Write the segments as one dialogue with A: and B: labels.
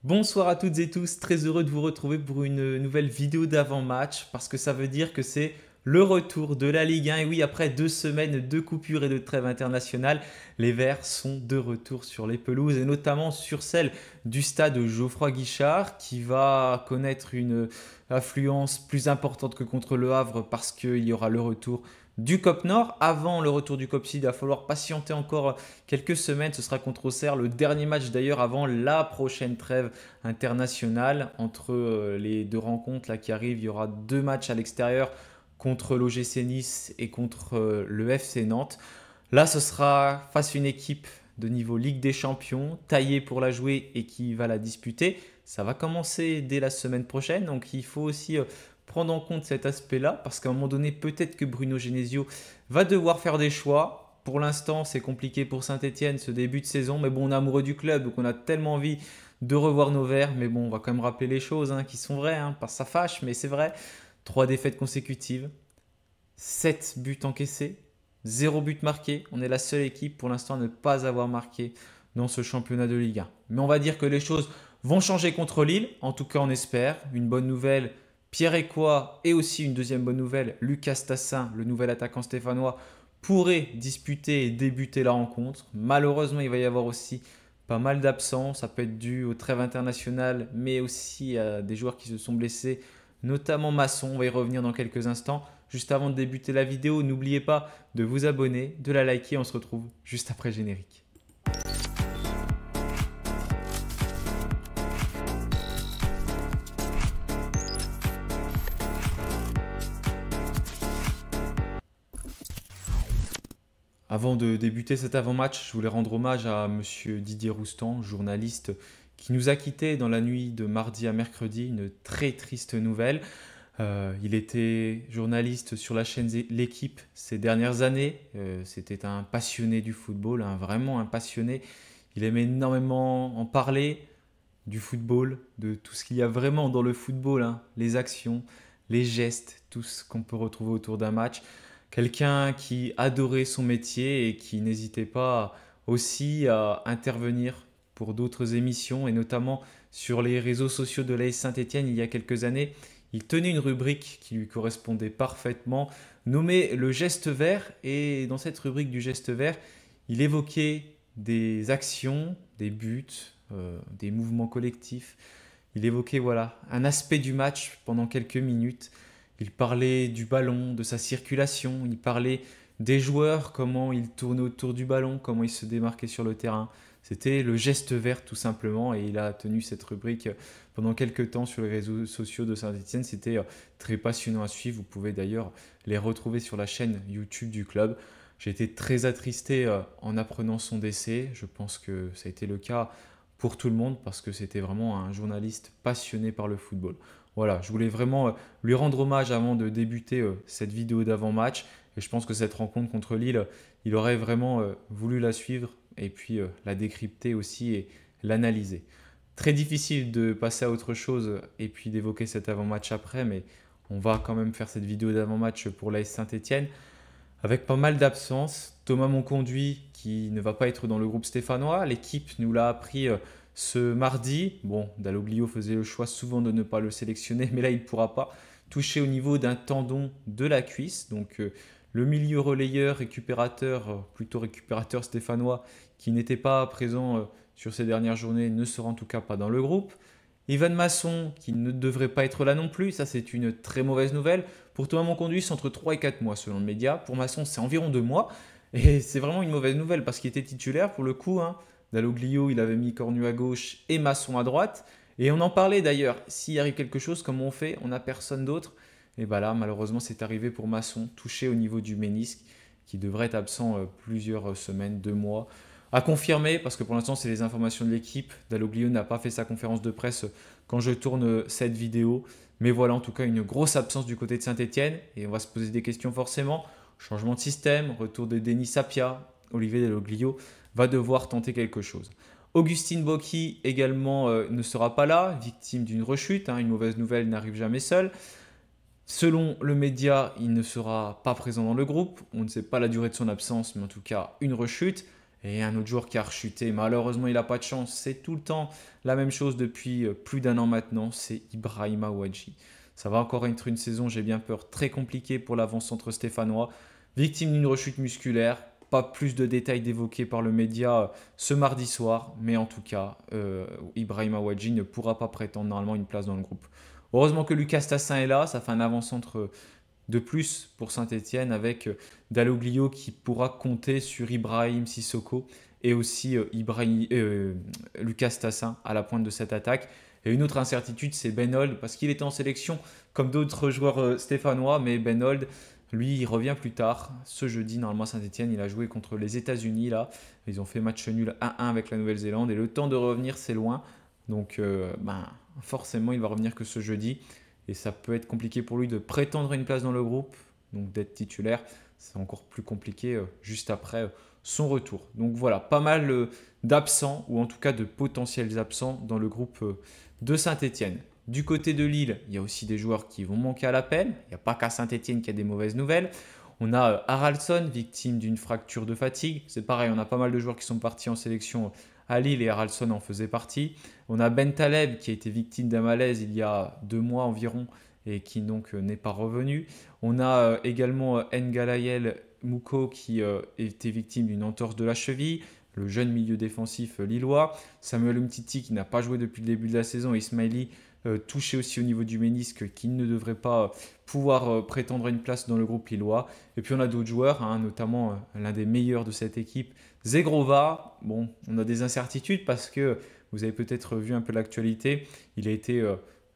A: Bonsoir à toutes et tous, très heureux de vous retrouver pour une nouvelle vidéo d'avant-match parce que ça veut dire que c'est le retour de la Ligue 1. Et oui, après 2 semaines de coupure et de trêve internationale, les Verts sont de retour sur les pelouses et notamment sur celle du stade Geoffroy Guichard qui va connaître une affluence plus importante que contre le Havre parce qu'il y aura le retour du COP Nord. Avant le retour du COP Sud, il va falloir patienter encore quelques semaines. Ce sera contre Auxerre, le dernier match d'ailleurs avant la prochaine trêve internationale. Entre les deux rencontres là, qui arrivent, il y aura 2 matchs à l'extérieur contre l'OGC Nice et contre le FC Nantes. Là, ce sera face à une équipe de niveau Ligue des Champions, taillée pour la jouer et qui va la disputer. Ça va commencer dès la semaine prochaine, donc il faut aussi prendre en compte cet aspect-là, parce qu'à un moment donné, peut-être que Bruno Genesio va devoir faire des choix. Pour l'instant, c'est compliqué pour Saint-Etienne ce début de saison, mais bon, on est amoureux du club, donc on a tellement envie de revoir nos Verts. Mais bon, on va quand même rappeler les choses qui sont vraies, parce que ça fâche, mais c'est vrai. 3 défaites consécutives, 7 buts encaissés, 0 but marqué. On est la seule équipe pour l'instant à ne pas avoir marqué dans ce championnat de Ligue 1. Mais on va dire que les choses vont changer contre Lille. En tout cas, on espère. Une bonne nouvelle, Pierre Écois, et aussi une deuxième bonne nouvelle, Lucas Tassin, le nouvel attaquant stéphanois, pourrait disputer et débuter la rencontre. Malheureusement, il va y avoir aussi pas mal d'absents. Ça peut être dû aux trêves internationales, mais aussi à des joueurs qui se sont blessés, notamment Masson. On va y revenir dans quelques instants. Juste avant de débuter la vidéo, n'oubliez pas de vous abonner, de la liker. On se retrouve juste après le générique. Avant de débuter cet avant-match, je voulais rendre hommage à monsieur Didier Roustan, journaliste qui nous a quittés dans la nuit de mardi à mercredi. Une très triste nouvelle. Il était journaliste sur la chaîne L'équipe ces dernières années. C'était un passionné du football, vraiment un passionné. Il aimait énormément en parler du football, de tout ce qu'il y a vraiment dans le football, les actions, les gestes, tout ce qu'on peut retrouver autour d'un match. Quelqu'un qui adorait son métier et qui n'hésitait pas aussi à intervenir pour d'autres émissions et notamment sur les réseaux sociaux de l'AS Saint-Étienne il y a quelques années. Il tenait une rubrique qui lui correspondait parfaitement, nommée le geste vert. Et dans cette rubrique du geste vert, il évoquait des actions, des buts, des mouvements collectifs. Il évoquait voilà, un aspect du match pendant quelques minutes. Il parlait du ballon, de sa circulation. Il parlait des joueurs, comment ils tournaient autour du ballon, comment ils se démarquaient sur le terrain. C'était le geste vert tout simplement et il a tenu cette rubrique pendant quelques temps sur les réseaux sociaux de Saint-Etienne. C'était très passionnant à suivre. Vous pouvez d'ailleurs les retrouver sur la chaîne YouTube du club. J'ai été très attristé en apprenant son décès. Je pense que ça a été le cas pour tout le monde parce que c'était vraiment un journaliste passionné par le football. Voilà, je voulais vraiment lui rendre hommage avant de débuter cette vidéo d'avant-match. Et je pense que cette rencontre contre Lille, il aurait vraiment voulu la suivre et puis la décrypter aussi et l'analyser. Très difficile de passer à autre chose et puis d'évoquer cet avant-match après, mais on va quand même faire cette vidéo d'avant-match pour l'AS Saint-Etienne avec pas mal d'absences. Thomas Monconduit qui ne va pas être dans le groupe stéphanois. L'équipe nous l'a appris ce mardi. Bon, Dalloglio faisait le choix souvent de ne pas le sélectionner, mais là il ne pourra pas. Touché au niveau d'un tendon de la cuisse. Donc le milieu relayeur, récupérateur, plutôt récupérateur stéphanois, qui n'était pas présent sur ces dernières journées, ne sera en tout cas pas dans le groupe. Ivan Masson, qui ne devrait pas être là non plus, ça c'est une très mauvaise nouvelle. Pour Thomas Monconduit, c'est entre 3 et 4 mois selon le média. Pour Masson, c'est environ 2 mois. Et c'est vraiment une mauvaise nouvelle parce qu'il était titulaire pour le coup. Dalloglio, il avait mis Cornu à gauche et Masson à droite. Et on en parlait d'ailleurs. S'il arrive quelque chose, comme on fait, on n'a personne d'autre. Et bien là, malheureusement, c'est arrivé pour Masson, touché au niveau du ménisque, qui devrait être absent plusieurs semaines, 2 mois. À confirmer, parce que pour l'instant, c'est les informations de l'équipe. Dalloglio n'a pas fait sa conférence de presse quand je tourne cette vidéo. Mais voilà, en tout cas, une grosse absence du côté de Saint-Etienne. Et on va se poser des questions forcément. Changement de système, retour de Denis Sapia, Olivier Dalloglio va devoir tenter quelque chose. Augustine Bocchi également ne sera pas là, victime d'une rechute. Une mauvaise nouvelle n'arrive jamais seule. Selon le média, il ne sera pas présent dans le groupe. On ne sait pas la durée de son absence, mais en tout cas une rechute. Et un autre joueur qui a rechuté, malheureusement il n'a pas de chance, c'est tout le temps la même chose depuis plus d'un an maintenant, c'est Ibrahima Ouadji. Ça va encore être une saison, j'ai bien peur, très compliquée pour l'avant-centre stéphanois, victime d'une rechute musculaire. Pas plus de détails d'évoquer par le média ce mardi soir, mais en tout cas, Ibrahima Ouadji ne pourra pas prétendre normalement une place dans le groupe. Heureusement que Lucas Tassin est là, ça fait un avant-centre de plus pour Saint-Etienne avec Dalloglio qui pourra compter sur Ibrahim Sissoko et aussi Lucas Tassin à la pointe de cette attaque. Et une autre incertitude, c'est Benold, parce qu'il était en sélection comme d'autres joueurs stéphanois, mais Benold, lui, il revient plus tard. Ce jeudi, normalement, Saint-Etienne, il a joué contre les États-Unis, là. Ils ont fait match nul 1-1 avec la Nouvelle-Zélande, et le temps de revenir, c'est loin. Donc, forcément, il va revenir que ce jeudi. Et ça peut être compliqué pour lui de prétendre une place dans le groupe, donc d'être titulaire. C'est encore plus compliqué juste après son retour. Donc voilà, pas mal d'absents, ou en tout cas de potentiels absents dans le groupe de Saint-Etienne. Du côté de Lille, il y a aussi des joueurs qui vont manquer à l'appel. Il n'y a pas qu'à Saint-Etienne qui a des mauvaises nouvelles. On a Haraldsson, victime d'une fracture de fatigue. C'est pareil, on a pas mal de joueurs qui sont partis en sélection à Lille et Haraldsson en faisait partie. On a Ben Taleb qui a été victime d'un malaise il y a 2 mois environ et qui donc n'est pas revenu. On a également Ngalayel Mouko qui était victime d'une entorse de la cheville, le jeune milieu défensif lillois. Samuel Umtiti qui n'a pas joué depuis le début de la saison et Ismaili touché aussi au niveau du ménisque qui ne devrait pas pouvoir prétendre une place dans le groupe lillois. Et puis on a d'autres joueurs, notamment l'un des meilleurs de cette équipe, Zegrova. Bon, on a des incertitudes parce que vous avez peut-être vu un peu l'actualité. Il a été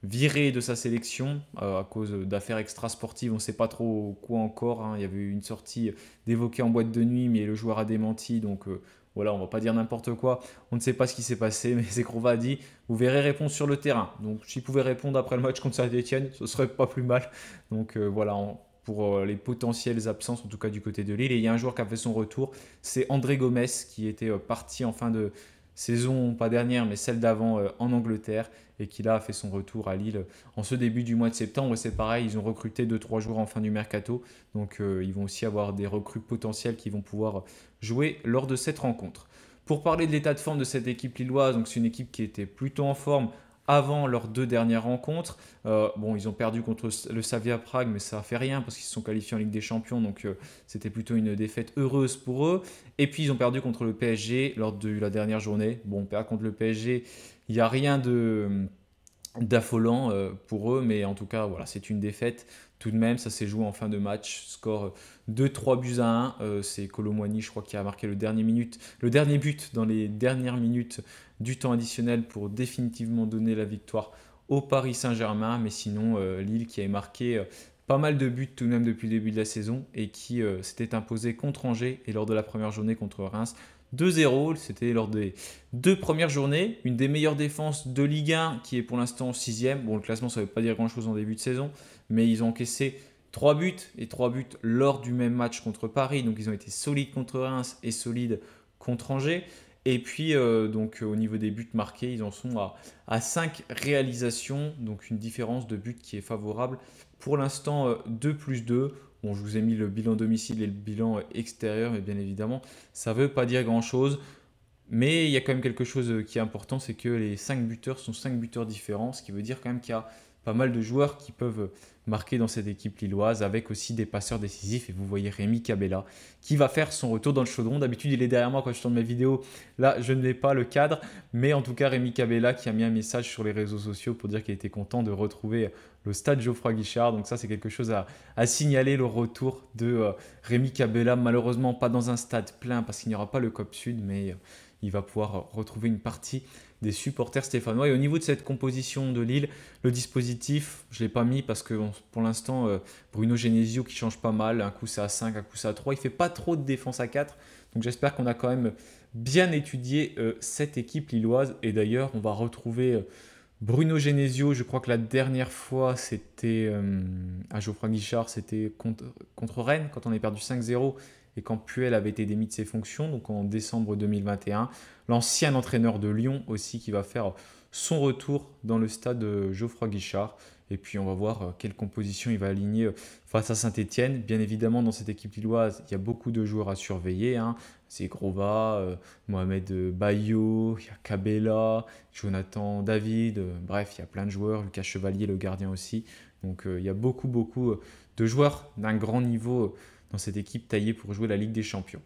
A: viré de sa sélection à cause d'affaires extrasportives. On ne sait pas trop quoi encore. Il y avait eu une sortie d'évoquer en boîte de nuit, mais le joueur a démenti. Donc voilà, on ne va pas dire n'importe quoi. On ne sait pas ce qui s'est passé, mais Zegrova a dit vous verrez réponse sur le terrain. Donc s'il pouvait répondre après le match contre Saint-Etienne, ce serait pas plus mal. Donc voilà, pour les potentielles absences, en tout cas du côté de Lille. Et il y a un joueur qui a fait son retour, c'est André Gomes qui était parti en fin de saison, pas dernière, mais celle d'avant en Angleterre et qui là a fait son retour à Lille en ce début du mois de septembre. Et c'est pareil, ils ont recruté 2-3 joueurs en fin du mercato. Donc ils vont aussi avoir des recrues potentielles qui vont pouvoir jouer lors de cette rencontre. Pour parler de l'état de forme de cette équipe lilloise, donc c'est une équipe qui était plutôt en forme avant leurs 2 dernières rencontres. Bon, ils ont perdu contre le Slavia Prague, mais ça ne fait rien parce qu'ils se sont qualifiés en Ligue des Champions, donc c'était plutôt une défaite heureuse pour eux. Et puis ils ont perdu contre le PSG lors de la dernière journée. Bon, on perd contre le PSG, il n'y a rien d'affolant pour eux, mais en tout cas, voilà, c'est une défaite. Tout de même, ça s'est joué en fin de match, score 2-3 buts à 1. C'est Kolo Muani, je crois, qui a marqué le dernier but dans les dernières minutes du temps additionnel pour définitivement donner la victoire au Paris Saint-Germain. Mais sinon, Lille qui avait marqué pas mal de buts tout de même depuis le début de la saison et qui s'était imposé contre Angers et lors de la première journée contre Reims. 2-0, c'était lors des 2 premières journées, une des meilleures défenses de Ligue 1 qui est pour l'instant 6e. Bon, le classement ça ne veut pas dire grand-chose en début de saison, mais ils ont encaissé 3 buts et 3 buts lors du même match contre Paris. Donc ils ont été solides contre Reims et solides contre Angers. Et puis donc au niveau des buts marqués, ils en sont à 5 réalisations, donc une différence de but qui est favorable. Pour l'instant 2+2. Bon, je vous ai mis le bilan domicile et le bilan extérieur, mais bien évidemment, ça ne veut pas dire grand-chose. Mais il y a quand même quelque chose qui est important, c'est que les 5 buteurs sont 5 buteurs différents, ce qui veut dire quand même qu'il y a pas mal de joueurs qui peuvent marquer dans cette équipe lilloise, avec aussi des passeurs décisifs. Et vous voyez Rémi Cabella qui va faire son retour dans le chaudron. D'habitude, il est derrière moi quand je tourne mes vidéos. Là, je ne l'ai pas le cadre. Mais en tout cas, Rémi Cabella qui a mis un message sur les réseaux sociaux pour dire qu'il était content de retrouver le stade Geoffroy Guichard. Donc ça, c'est quelque chose à signaler, le retour de Rémi Cabella. Malheureusement, pas dans un stade plein parce qu'il n'y aura pas le COP Sud, mais il va pouvoir retrouver une partie des supporters stéphanois. Et au niveau de cette composition de Lille, le dispositif, je ne l'ai pas mis parce que pour l'instant, Bruno Genesio qui change pas mal. Un coup c'est à 5, un coup c'est à 3. Il ne fait pas trop de défense à 4. Donc j'espère qu'on a quand même bien étudié cette équipe lilloise. Et d'ailleurs, on va retrouver Bruno Genesio. Je crois que la dernière fois, c'était à Geoffroy Guichard, c'était contre Rennes, quand on est perdu 5-0 et quand Puel avait été démis de ses fonctions, donc en décembre 2021. L'ancien entraîneur de Lyon aussi qui va faire son retour dans le stade Geoffroy Guichard. Et puis on va voir quelle composition il va aligner face à Saint-Étienne. Bien évidemment, dans cette équipe lilloise, il y a beaucoup de joueurs à surveiller, hein. C'est Grova, Mohamed Bayo, il y a Cabella, Jonathan David, bref, il y a plein de joueurs, Lucas Chevalier, le gardien aussi. Donc il y a beaucoup de joueurs d'un grand niveau dans cette équipe taillée pour jouer la Ligue des Champions.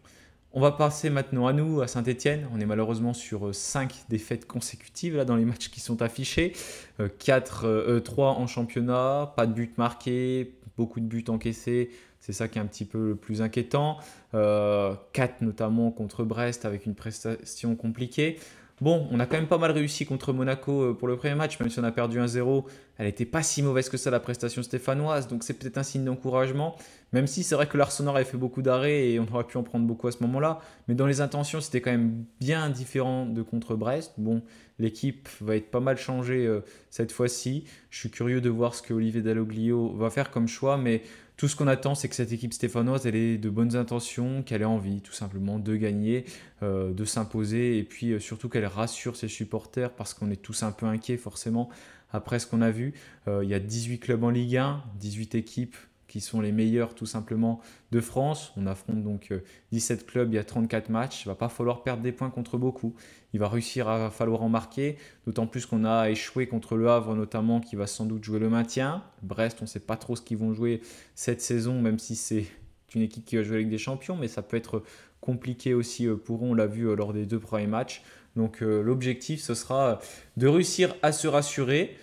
A: On va passer maintenant à nous, à Saint-Étienne. On est malheureusement sur 5 défaites consécutives là, dans les matchs qui sont affichés. 3 en championnat, pas de but marqué, beaucoup de buts encaissés. C'est ça qui est un petit peu le plus inquiétant. 4 notamment contre Brest avec une prestation compliquée. Bon, on a quand même pas mal réussi contre Monaco pour le premier match, même si on a perdu 1-0. Elle n'était pas si mauvaise que ça, la prestation stéphanoise, donc c'est peut-être un signe d'encouragement. Même si c'est vrai que l'Arsenal avait fait beaucoup d'arrêts et on aurait pu en prendre beaucoup à ce moment-là. Mais dans les intentions, c'était quand même bien différent de contre Brest. Bon, l'équipe va être pas mal changée cette fois-ci. Je suis curieux de voir ce que Olivier Dalloglio va faire comme choix, mais tout ce qu'on attend, c'est que cette équipe stéphanoise, elle ait de bonnes intentions, qu'elle ait envie tout simplement de gagner, de s'imposer et puis surtout qu'elle rassure ses supporters parce qu'on est tous un peu inquiets forcément après ce qu'on a vu. Il y a 18 clubs en Ligue 1, 18 équipes qui sont les meilleurs tout simplement de France. On affronte donc 17 clubs, il y a 34 matchs. Il ne va pas falloir perdre des points contre beaucoup. Il va réussir à falloir en marquer, d'autant plus qu'on a échoué contre le Havre notamment qui va sans doute jouer le maintien. Brest, on ne sait pas trop ce qu'ils vont jouer cette saison, même si c'est une équipe qui va jouer la Ligue des Champions, mais ça peut être compliqué aussi pour eux, on l'a vu lors des 2 premiers matchs. Donc l'objectif, ce sera de réussir à se rassurer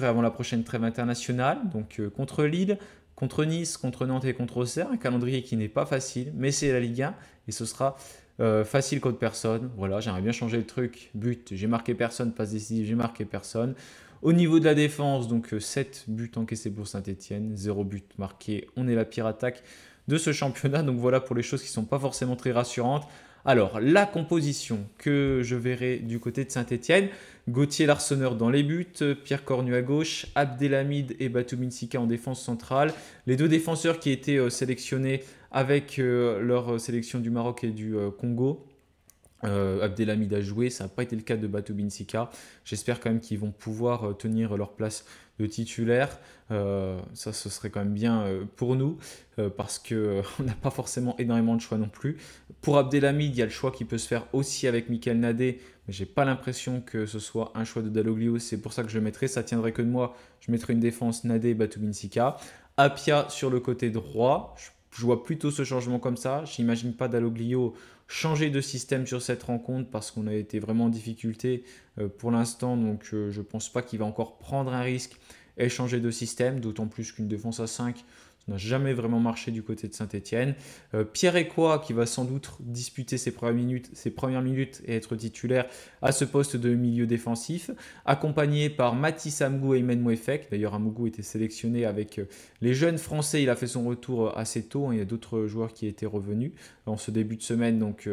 A: avant la prochaine trêve internationale, donc contre Lille, contre Nice, contre Nantes et contre Auxerre, un calendrier qui n'est pas facile, mais c'est la Ligue 1 et ce sera facile contre personne. Voilà, j'aimerais bien changer le truc. But, j'ai marqué personne, passe décisive, j'ai marqué personne. Au niveau de la défense, donc 7 buts encaissés pour Saint-Étienne, 0 but marqué. On est la pire attaque de ce championnat. Donc voilà pour les choses qui ne sont pas forcément très rassurantes. Alors, la composition que je verrai du côté de Saint-Étienne, Gauthier Larsonneur dans les buts, Pierre Cornu à gauche, Abdelhamid et Batoumine Sika en défense centrale. Les 2 défenseurs qui étaient sélectionnés avec leur sélection du Maroc et du Congo. Abdelhamid a joué, ça n'a pas été le cas de Batoumine Sika. J'espère quand même qu'ils vont pouvoir tenir leur place de titulaire. Ça, ce serait quand même bien pour nous parce qu'on n'a pas forcément énormément de choix non plus. Pour Abdelhamid, il y a le choix qui peut se faire aussi avec Michael Nadé, mais j'ai pas l'impression que ce soit un choix de Dalloglio. C'est pour ça que je le mettrai. Ça tiendrait que de moi. Je mettrai une défense Nadé et Batoumine Sika. Apia sur le côté droit. Je vois plutôt ce changement comme ça. Je n'imagine pas Dalloglio changer de système sur cette rencontre parce qu'on a été vraiment en difficulté pour l'instant. Donc je ne pense pas qu'il va encore prendre un risque et changer de système, d'autant plus qu'une défense à 5, ça n'a jamais vraiment marché du côté de Saint-Étienne. Pierre Ecoua qui va sans doute disputer ses premières minutes et être titulaire à ce poste de milieu défensif, accompagné par Mathis Amgou et Imen Mouefek. D'ailleurs, Amgou était sélectionné avec les jeunes Français. Il a fait son retour assez tôt, hein. Il y a d'autres joueurs qui étaient revenus en ce début de semaine. Donc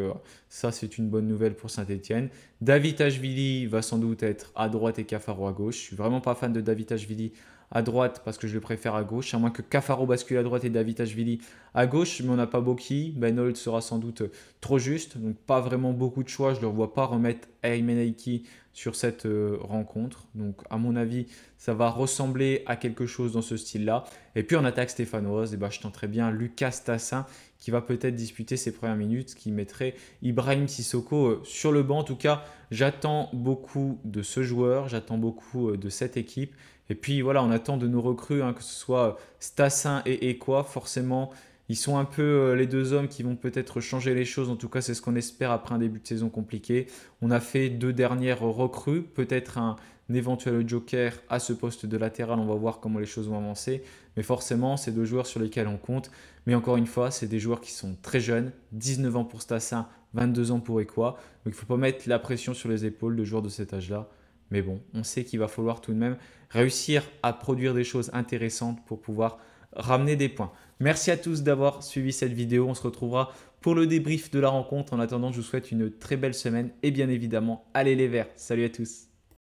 A: ça, c'est une bonne nouvelle pour Saint-Étienne. David Ashvili va sans doute être à droite et Cafaro à gauche. Je ne suis vraiment pas fan de David Ashvili à droite parce que je le préfère à gauche, à moins que Cafaro bascule à droite et David Ashvili à gauche, mais on n'a pas Boki. Ben Holt sera sans doute trop juste, donc pas vraiment beaucoup de choix. Je ne le vois pas remettre Aymen Aiki sur cette rencontre. Donc à mon avis, ça va ressembler à quelque chose dans ce style-là. Et puis en attaque stéphanoise, je tenterai bien Lucas Tassin qui va peut-être disputer ses premières minutes, ce qui mettrait Ibrahim Sissoko sur le banc. En tout cas, j'attends beaucoup de ce joueur, j'attends beaucoup de cette équipe. Et puis voilà, on attend de nos recrues, hein, que ce soit Stassin et Ecoua, forcément, ils sont un peu les 2 hommes qui vont peut-être changer les choses. En tout cas, c'est ce qu'on espère après un début de saison compliqué. On a fait 2 dernières recrues, peut-être un éventuel joker à ce poste de latéral. On va voir comment les choses vont avancer. Mais forcément, c'est 2 joueurs sur lesquels on compte. Mais encore une fois, c'est des joueurs qui sont très jeunes. 19 ans pour Stassin, 22 ans pour Ecoua. Donc il ne faut pas mettre la pression sur les épaules de joueurs de cet âge-là. Mais bon, on sait qu'il va falloir tout de même réussir à produire des choses intéressantes pour pouvoir ramener des points. Merci à tous d'avoir suivi cette vidéo. On se retrouvera pour le débrief de la rencontre. En attendant, je vous souhaite une très belle semaine et bien évidemment, allez les Verts. Salut à tous.